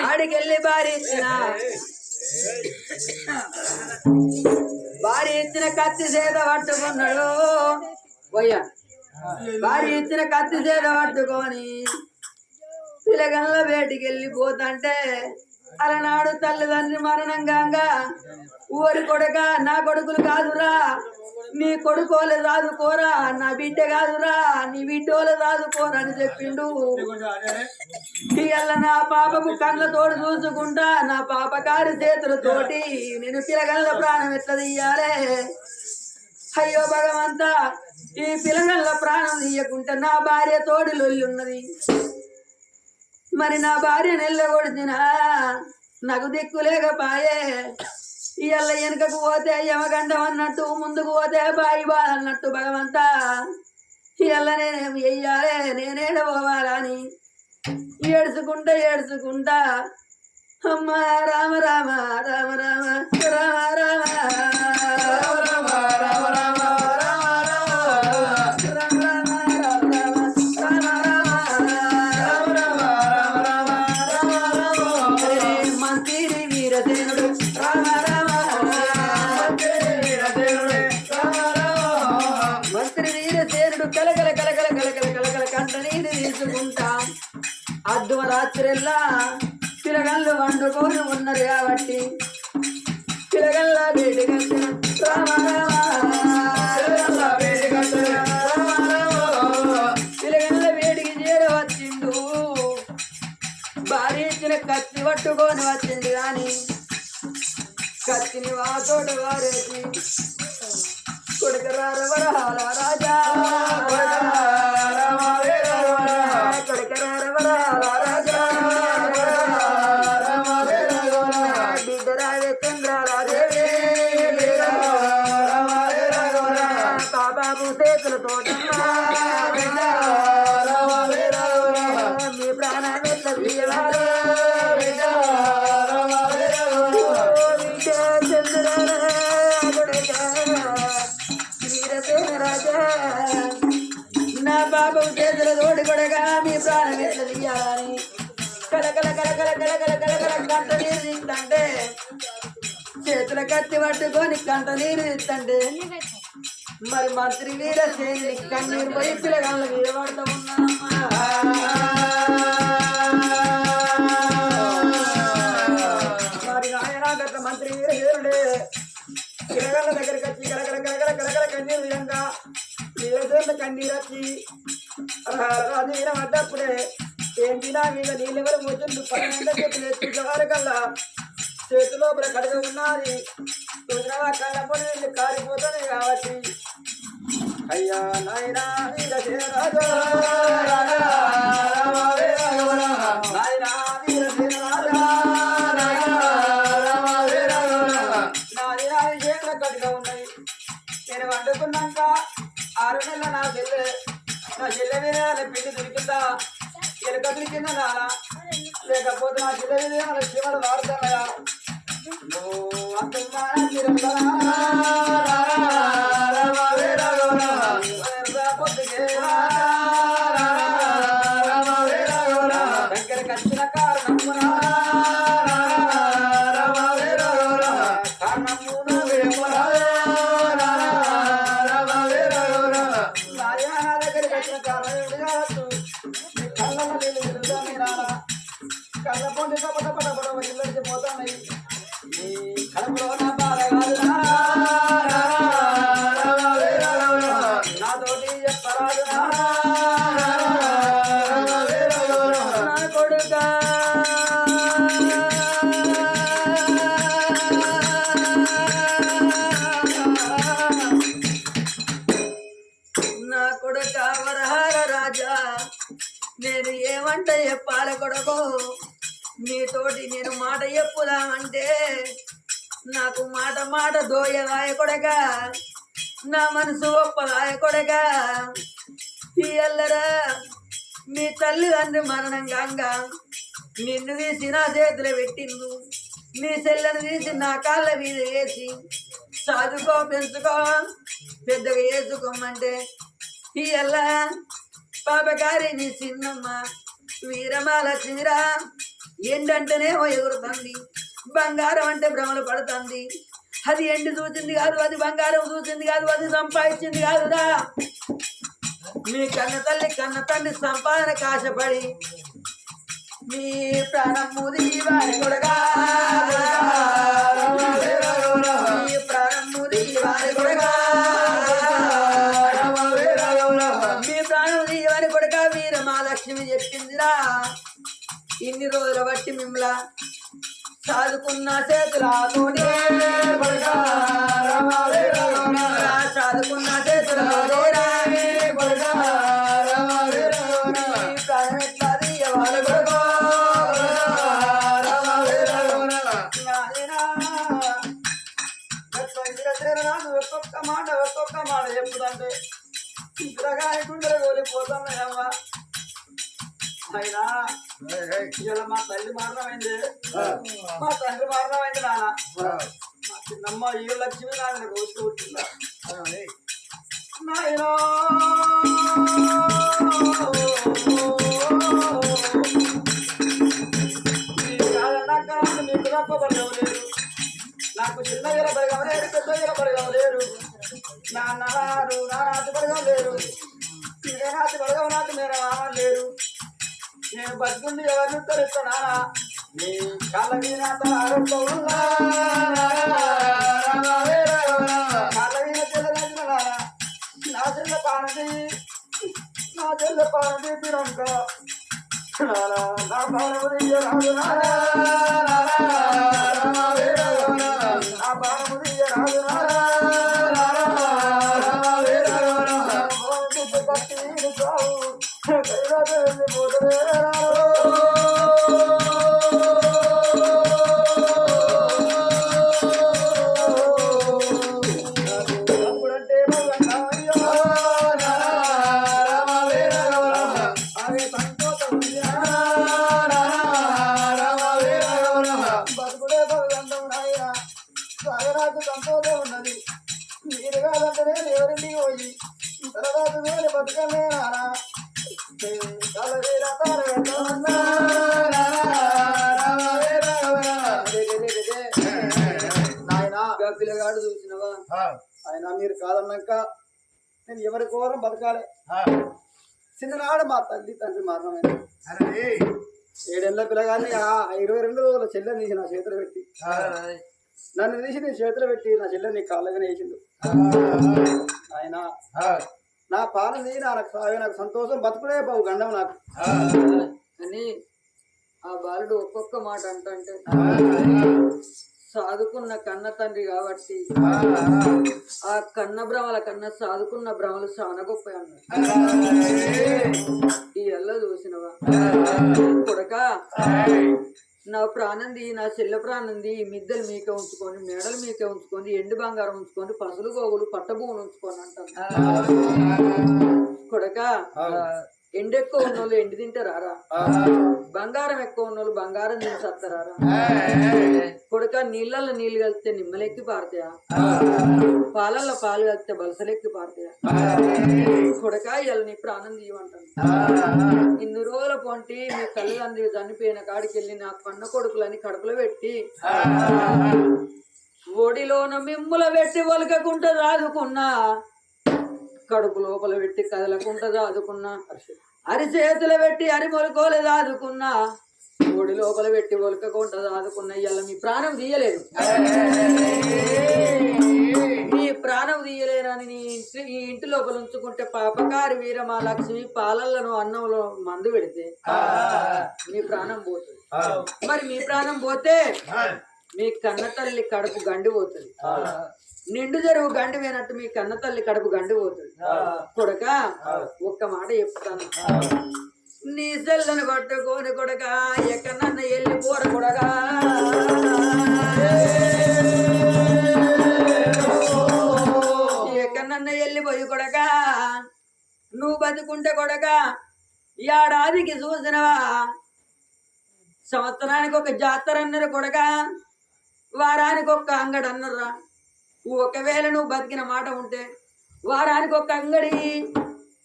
ఆడికెళ్ళి భార్య ఇచ్చిన కత్తి చేత పట్టుకున్నాడు పోయ్యా భార్య ఇచ్చిన కత్తి చేత పట్టుకొని పిల్లగల్ల వేటికి వెళ్ళిపోతంటే అలనాడు తల్లిదండ్రి మరణంగా ఊరి కొడుక నా కొడుకులు కాదురా నీ కొడుకోలు రాదుకోరా నా బిడ్డ కాదురా నీ బిడ్డోలు రాదుకోరా అని చెప్పిండు. ఇవాళ నా పాపకు కళ్ళ తోడు చూసుకుంటా నా పాప కారి చేతులతోటి నేను పిల్లగల్ల ప్రాణం ఎట్లా తీయాలే. అయ్యో భగవంతా ఈ పిల్లగల్ల ప్రాణం తీయకుంటే నా భార్య తోడి లొల్లున్నది, మరి నా భార్య నెల్లగొడిచినా నాకు దిక్కు లేకపాయే. ఇవాళ వెనుకకు పోతే యమగండం అన్నట్టు ముందుకు పోతే బాయి బాధ అన్నట్టు భగవంతా ఇవాళ నేనేం చెయ్యాలే నేనేడ పోవాలని ఏడ్చుకుంటా అమ్మ రామ రామ రామ రామ రామ రామ అర్ధరాత్రిల్లా పిలగళ్ళు వండుకొని ఉన్నారు కాబట్టి పిలగల్ల వేడిగా పిలగల్ల వేడికి చేర వచ్చిండు. భార్య ఇచ్చిన కత్తి పట్టుకొని వచ్చింది కానీ కత్తిని వాతోట వారేసి కొడుకరార వరహాల రాజా మీ ప్రాణాన్ని నా బాబు చేతుల తోడి కొడగా మీ ప్రాణం ఎట్లా తీయాలని కలకల కలకల కలకల కలకల కంట నీరు తింటే చేతుల కత్తి పట్టుకొని కంట నీరు తింటే మరి మంత్రి వీర చేతి కన్నీరు పోయి పిల్లగాళ్ళ మీద పడతా ఉన్నామ్మా. మరి నాయన గట్ల మంత్రి వీర చేరుడే పిల్లగాళ్ళ దగ్గరికి వచ్చి కలకల కలకల కలకల కన్నీరు విధంగా వీరసేన కన్నీరు వచ్చి రాజు పడ్డప్పుడే ఏంటి నా మీద నీళ్ళెవరు పోతుంది 12 చేతులు ఎత్తువారు కల్లా చేతి లోపల కడగ ఉన్నది చూసినా కళ్ళ పొడి కారిపోతానే కాబట్టి అయ్యా నాయనా వీరసేనరాజా నాయనా వీరసేనరాజా నాది చేతుల కట్టుగా ఉన్నది. నేను వండుకున్నాక 6 నెలల నా చెల్లె వేరే పిండి దొరికిందా ఎలుక దొరికిందా నానా లేకపోతే నా చెల్లె వేరే మన శివడు వాడుతున్నాయా దగ్గరకు వచ్చిన కారణమునా దగ్గరికి వచ్చిన కారణం కళ్ళ కళ్ళ పొండి పట పట పట ఇళ్ళకి పోతున్నాయి. కడుపులో నా బాధ కాదు నాతోటి చెప్పరాదు నా కొడుకా నా కొడుక వరహాల రాజా నేను ఏమంట చెప్పాల కొడుకు నీతోటి నేను మాట చెప్పుదామంటే నాకు మాట మాట దోయవాయ కొడగా నా మనసు ఒప్పవాయ కొడగా ఈ అల్లరా మీ తల్లిదండ్రి మరణంగా నిన్ను తీసి నా చేతులు పెట్టిండు, నీ చెల్లను తీసి నా కాళ్ళ మీద వేసి చదువుకో పెంచుకో పెద్దగా వేసుకోమంటే ఈ అల్ల పాపకారి నీ చిన్నమ్మ వీరమాలక్ష్మిరా ఎండంటేనేమో ఎగురుతుంది బంగారం అంటే భ్రమలు పడుతుంది అది ఎండి చూసింది కాదు అది బంగారం చూసింది కాదు అది సంపాదించింది కాదురా మీ కన్న తండ్రి సంపాదన కాశపడి మీ ప్రాణం ముది వారి కొడగా మీ ప్రాణం ముది వారి కొడగా మీ ప్రాణం వారి కొడగా వీరమాలక్ష్మి చెప్పిందిరా ఇన్ని రోజుల బట్టి మిమ్మల్ని సాదుకున్న చేతులతోనే సాదుకున్న చేతులతో ఒక్కొక్క మాట చెప్పుదంటే ఇంతగానే గుండెలు కోలిపోతున్నాయమ్మా అయినా ఇలా మా తల్లి మరణమైంది మా తండ్రి మరణమైంది నాన్న మా చిన్నమ్మ ఈ లక్ష్మి నాన్న రోజు వచ్చిందా నాయనా మీకు తప్ప బలగం లేరు నాకు చిన్న ఇలా బలగం లేరు పెద్ద ఇలా బలగం లేరు నాన్నగారు నా నాటి బలగం లేరు ఇదే నాటి బలగం నాటి మీరు లేరు నేను బతుకుండి ఎవరిని ఉత్తరిస్తానా నీ కాళ్ళ మీద కాళ్ళ మీద చెల్లెన నా చెల్ల పానది తిరంక నా పానము రాదు నా పానము సంతోషం ఉన్నది మీరు కాదంటే ఎవరింటికి పోయి తర్వాత వేరే బతుకమే నానా పిల్లగాడు చూసినవా ఆయన మీరు కాదన్నాక నేను ఎవరి కోరం బతకాలి చిన్ననాడు మా తల్లి తండ్రి మరణమైంది 7 ఏళ్ళ పిల్లగాన్ని 22 రోజుల చెల్లెని తీసి నా చేతులు పెట్టి నన్ను తీసి నీ చేతులు పెట్టి నా చెల్లెని నీ కాళ్ళగానే వేసిండు ఆయన నా పాలన నాకు సంతోషం బతుకుడే బాబు గండం నాకు అని ఆ బాలుడు ఒక్కొక్క మాట అంటే సాదుకున్న కన్న తండ్రి కాబట్టి ఆ కన్న భ్రమల కన్నా సాదుకున్న భ్రమలు చాలా గొప్ప అన్నారు ఈ ఎల్ల చూసినవా కొడక నా ప్రాణంది నా చెల్ల ప్రాణంది ఈ మిద్దెలు మీకే ఉంచుకొని మేడలు మీకే ఉంచుకొని ఎండు బంగారం ఉంచుకొని పసులు గోగులు పట్టభూములు ఉంచుకొని అంటాను కొడక ఎండు ఎక్కువ ఉన్నోళ్ళు ఎండు తింటారా బంగారం ఎక్కువ ఉన్నోళ్ళు బంగారం తిని సత్తరారా కొడక నీళ్ళల్లో నీళ్లు కలిస్తే నిమ్మలెక్కి పారుతాయా పాలల్లో పాలు కలిస్తే బలసలెక్కి పారుతాయా కొడక ఇలా నీ ప్రాణం తీయమంటాను ఇన్ని రోజుల పొంటి మీ తల్లిదండ్రులు చనిపోయిన కాడికి వెళ్ళి నా కన్న కొడుకులని కడుపులో పెట్టి ఒడిలోన మిమ్ముల పెట్టి ఒలకకుండా రాదుకున్నా కడుపు లోపల పెట్టి కదలకుండా దాదుకున్నా అరిచేతులు పెట్టి అరిమొలకోలే దాదుకున్నా ఒడి లోపల పెట్టి ఒలకకుండా దాదుకున్నా ఇవాళ మీ ప్రాణం తీయలేదు మీ ప్రాణం తీయలేనని ఈ ఇంటి లోపల ఉంచుకుంటే పాపకారి వీరమాలక్ష్మి పాలలను అన్నంలో మందు పెడితే మీ ప్రాణం పోతుంది మరి మీ ప్రాణం పోతే మీ కన్న తల్లి కడుపు గండి పోతుంది నిండు జరువు గండి పోయినట్టు మీ కన్న తల్లి కడుపు గండి పోతుంది కొడక ఒక్క మాట చెప్తాను నీ సెల్లని పట్టుకోని కొడక ఎక్కడన్న వెళ్ళిపోర కొడగా ఎక్కడన్న వెళ్ళిపోయి కొడక నువ్వు బతుకుంటే కొడక ఏడాదికి చూసినవా సంవత్సరానికి ఒక జాతర అన్నారు కొడక వారానికి ఒక్క అంగడి అన్నరా ఒకవేళ నువ్వు బతికిన మాట ఉంటే వారానికి ఒక్క అంగడి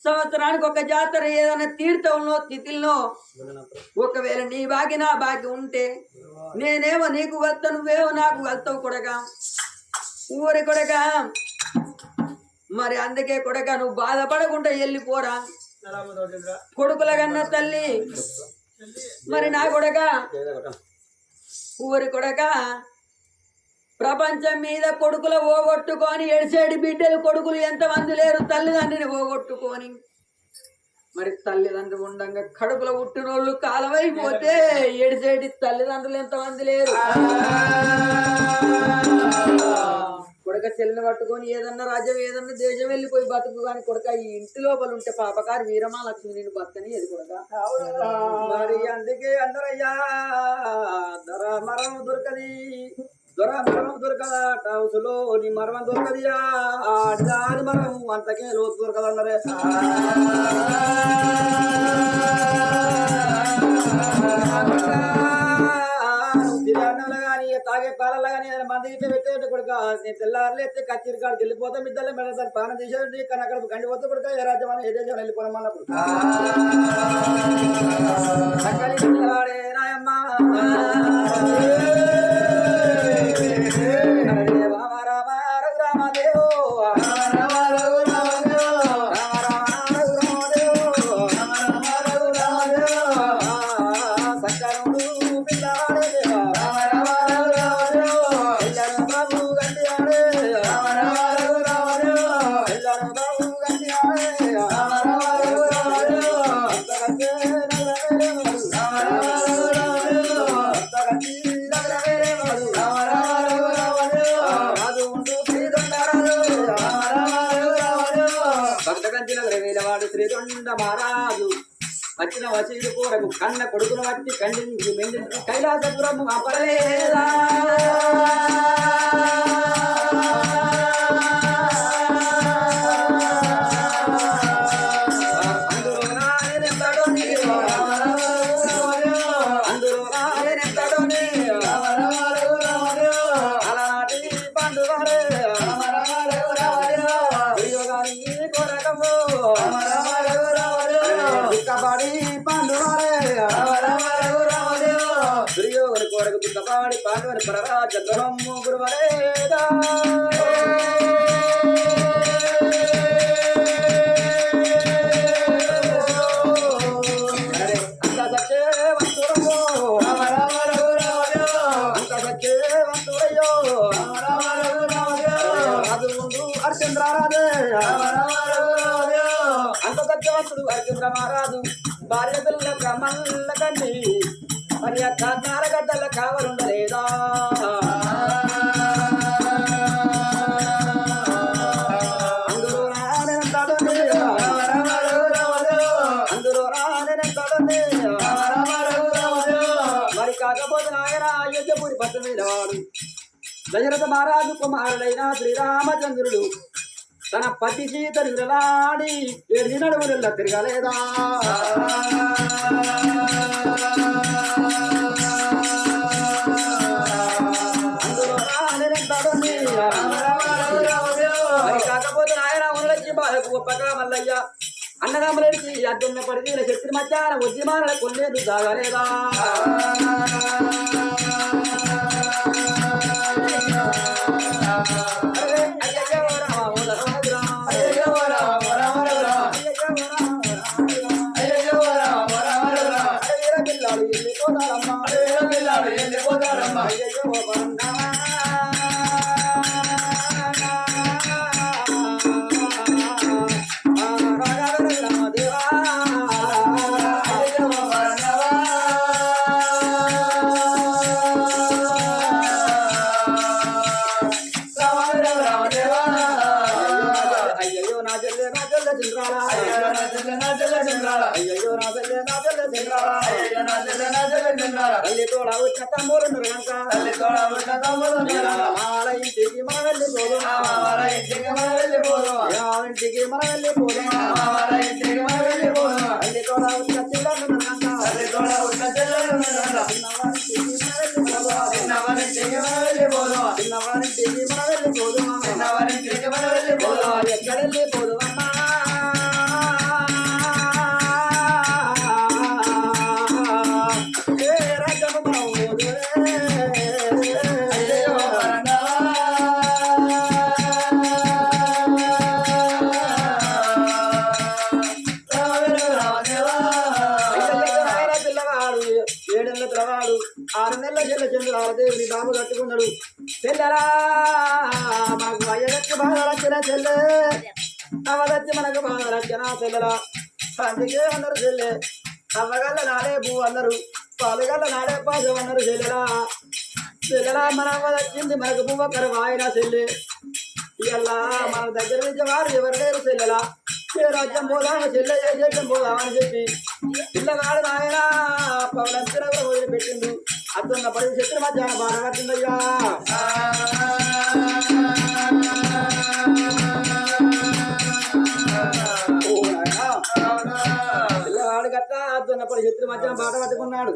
సంవత్సరానికి ఒక జాతర ఏదైనా తీర్థంలో తిథిల్లో ఒకవేళ నీ బాకి నా బాకి ఉంటే నేనేమో నీకు వెళ్తా నువ్వేమో నాకు వెళ్తావు కొడగా ఊరి కొడగా మరి అందుకే కొడగా నువ్వు బాధపడకుండా వెళ్ళిపోరా కొడుకుల కన్నా తల్లి మరి నా కొడగా ఊరి కొడగా ప్రపంచం మీద కొడుకులు ఓగొట్టుకొని ఎడిసేడి బిడ్డలు కొడుకులు ఎంతమంది లేరు తల్లిదండ్రిని ఓగొట్టుకొని మరి తల్లిదండ్రులు ఉండంగా కడుపులో పుట్టినోళ్ళు కాలమైపోతే ఎడిసేటి తల్లిదండ్రులు ఎంతమంది లేరు కొడక చెల్లిని పట్టుకొని ఏదన్నా రాజ్యం ఏదన్నా దేశం వెళ్ళిపోయి బతుకు కానీ కొడక ఈ ఇంటి లోపల ఉంటే పాపకారు వీరమా లక్ష్మి నేను బతకని అది కొడక మరి అందుకే అందరయ్యా ధర మరం దొరకది దొరమరం దొరకదట హౌసులో నీ మరం దొరకదియా ఆడి మరం అంతకే లోతు దొరకదన్నరే కానీ తాగే పాలల్లో కానీ మంది ఇట్లా పెట్టేట కొడుక నేను తెల్లారులు ఎత్తే కచ్చిరి కాడికి వెళ్ళిపోతాం ఇద్దరు మెడ దాన్ని పానం తీసేది కానీ అక్కడ కండిపోతే కొడుక ఏ రాజ్యం ఏ దేశం వెళ్ళిపోనమన్నప్పుడు నాయమ్మ మహారాజు వచ్చిన వసీలు కూరకు కన్న కొడుకును వచ్చి ఖండించి మెండించి కైలాసపురము అపలేదా కపాడి పాండవని పరరాజ గ్రహము గురువరేదా అంత సత్యవంతురో అంత సత్యవంతురయ్యో అది ముందు హరిచంద్రారాజే అంత సత్యవంతుడు హరిచంద్ర మహారాజు భార్య పిల్ల బ్రహ్మల్ల కండి మరి అక్క నారగడ్డల కావలుండలేదా అందులో రానంతడుని మరి కాకపోతే నాయన అయోధ్యపురి పట్టు మీద వాడు దశరథ మహారాజు కుమారుడైన శ్రీరామచంద్రుడు తన పతి సీతను విరలాడి 7 నడుముల తిరగలేదా మరి కాకపోతే ఆయన ఉన్నచ్చి గొప్పగా మల్లయ్య అన్నదమ్ములకి అద్దున్న పరిధిల శక్తి మధ్యాహ్నం ఉద్యమాల కొన్నేది సాగలేదా తల్లి తోడ వచ్చిన తమ్ముడు ఇంటికి మన వెళ్ళిపోదు ఇంటికి మన వెళ్ళిపోదు తల్లి తోడ వచ్చిన చిన్నవారింటికి మన వెళ్ళిపోదు ఎక్కడ వెళ్ళిపోదు అమ్మా పిల్లవాడు 6 నెలల చంద్రాదేవిని బాబు కట్టుకున్నాడు. చెల్లెలా మాకు అయ్యగట్టి బాధ రచన చెల్లె అవదచ్చి మనకు బాధ రచన చెల్లెలా అందుకే అన్నారు చెల్లె అవ్వగల్ల నాడే భూ అన్నారు పాలుగల్ల నాడే పాజం అన్నారు చెల్లెలా చెల్లెలా మన అవ్వదచ్చింది మనకు పువ్వక్కరు వాయిన చెల్లె ఇలా మన దగ్గర నుంచి వారు ఎవరు లేరు చెల్లెలా ఏ రాజ్యం పోదామని చెల్లె ఏ దేశం పోదామని చెప్పి పిల్లగాడు నాయన పవనంతిన వదిలిపెట్టింది అతున్న పడి శత్రు మధ్యాహ్నం బాధ పట్టిందయ్యా పిల్లవాడు గట్ట అతున్న పడి శత్రు మధ్యాహ్నం బాధ పట్టుకున్నాడు.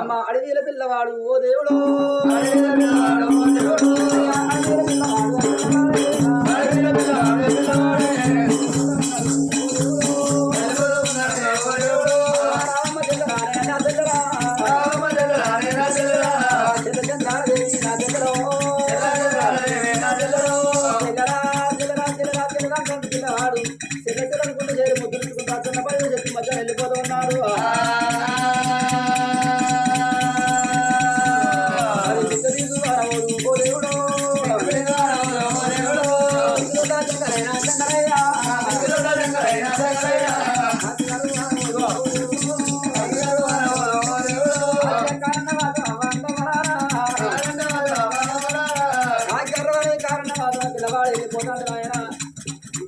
అమ్మ అడవిల పిల్లవాడు ఓ దేవుడు పిల్లవాడు చిన్నకుకుంటూ చేరి ముద్దుకుంటూ అతున్న పడి శత్రు మధ్యాహ్నం వెళ్ళిపోతూ ఉన్నాడు.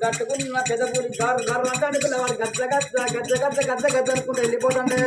కట్టుకున్న పెద్ద పూరి గారు గారు అంటే పిల్లవాడు గజ్జ గజ్జ గజ్జ గజ్జ గజ్జ గజ్జ అనుకుంటూ వెళ్ళిపోతుండే